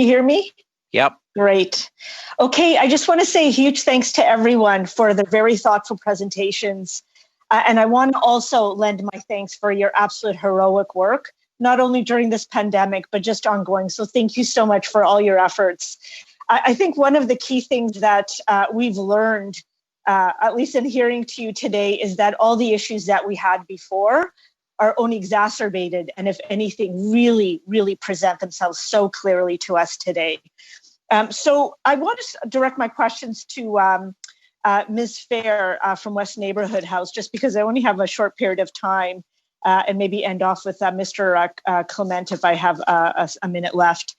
You hear me? Yep. Great. Okay, I just want to say a huge thanks to everyone for their very thoughtful presentations. And I want to also lend my thanks for your absolute heroic work, not only during this pandemic, but just ongoing. So thank you so much for all your efforts. I think one of the key things that we've learned, at least in hearing to you today, is that all the issues that we had before are only exacerbated, and if anything, really, really present themselves so clearly to us today. So I want to direct my questions to Ms. Fair from West Neighbourhood House, just because I only have a short period of time, and maybe end off with Mr. Clement if I have a minute left.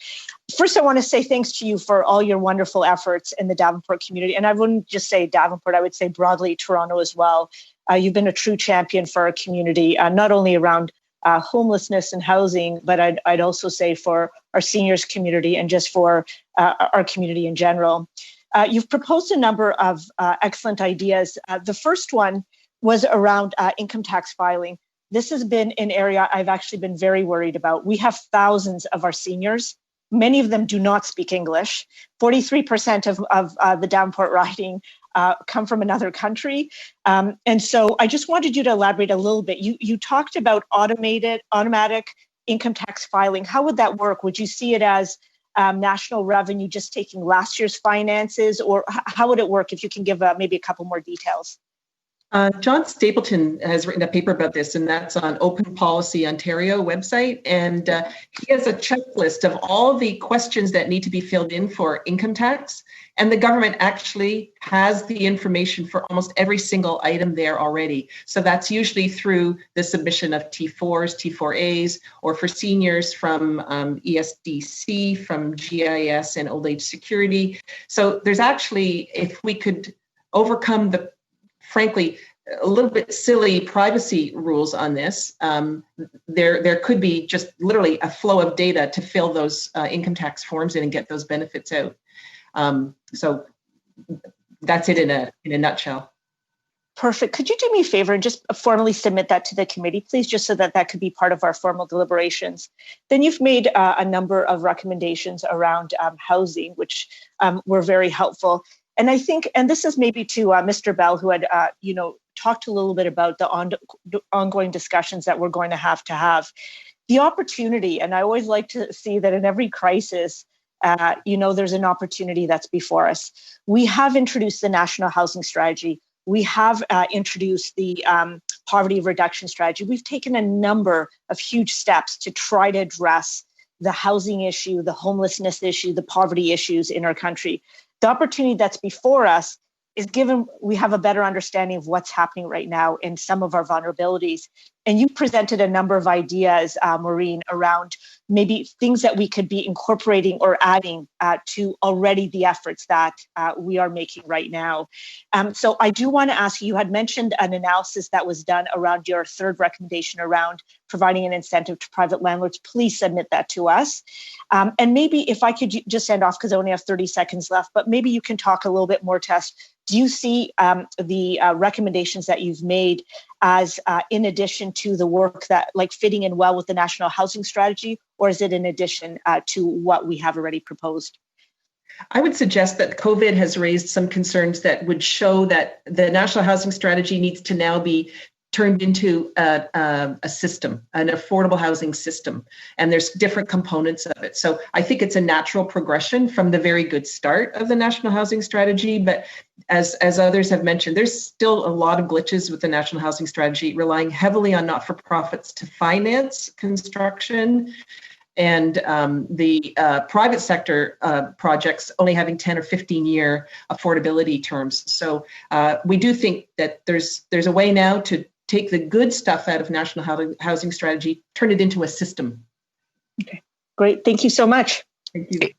First, I want to say thanks to you for all your wonderful efforts in the Davenport community. And I wouldn't just say Davenport, I would say broadly Toronto as well. You've been a true champion for our community, not only around homelessness and housing, but I'd also say for our seniors community and just for our community in general. You've proposed a number of excellent ideas. The first one was around income tax filing. This has been an area I've actually been very worried about. We have thousands of our seniors. Many of them do not speak English. 43% of the Davenport riding come from another country. And so I just wanted you to elaborate a little bit. You talked about automatic income tax filing. How would that work? Would you see it as national revenue just taking last year's finances, or how would it work? If you can give maybe a couple more details. John Stapleton has written a paper about this, and that's on Open Policy Ontario website. And he has a checklist of all the questions that need to be filled in for income tax. And the government actually has the information for almost every single item there already. So that's usually through the submission of T4s, T4As, or for seniors from ESDC, from GIS and Old Age Security. So there's actually, if we could overcome the frankly, a little bit silly privacy rules on this. There could be just literally a flow of data to fill those income tax forms in and get those benefits out. So that's it in a nutshell. Perfect. Could you do me a favor and just formally submit that to the committee, please, just so that could be part of our formal deliberations? Then you've made a number of recommendations around housing, which were very helpful. And I think, and this is maybe to Mr. Bell, who had, talked a little bit about the ongoing discussions that we're going to have. The opportunity, and I always like to see that in every crisis, there's an opportunity that's before us. We have introduced the National Housing Strategy. We have introduced the Poverty Reduction Strategy. We've taken a number of huge steps to try to address the housing issue, the homelessness issue, the poverty issues in our country. The opportunity that's before us is given we have a better understanding of what's happening right now in some of our vulnerabilities. And you presented a number of ideas, Maureen, around maybe things that we could be incorporating or adding to already the efforts that we are making right now. So I do want to ask you had mentioned an analysis that was done around your third recommendation around providing an incentive to private landlords. Please submit that to us. And maybe if I could just end off, because I only have 30 seconds left, but maybe you can talk a little bit more to us. Do you see the recommendations that you've made as in addition to the work that like fitting in well with the National Housing Strategy, or is it in addition to what we have already proposed? I would suggest that COVID has raised some concerns that would show that the National Housing Strategy needs to now be turned into a system, an affordable housing system. And there's different components of it. So I think it's a natural progression from the very good start of the National Housing Strategy. But as others have mentioned, there's still a lot of glitches with the National Housing Strategy, relying heavily on not-for-profits to finance construction, and the private sector projects only having 10 or 15-year affordability terms. So we do think that there's a way now to take the good stuff out of National Housing Strategy, turn it into a system. Okay, great. Thank you so much. Thank you.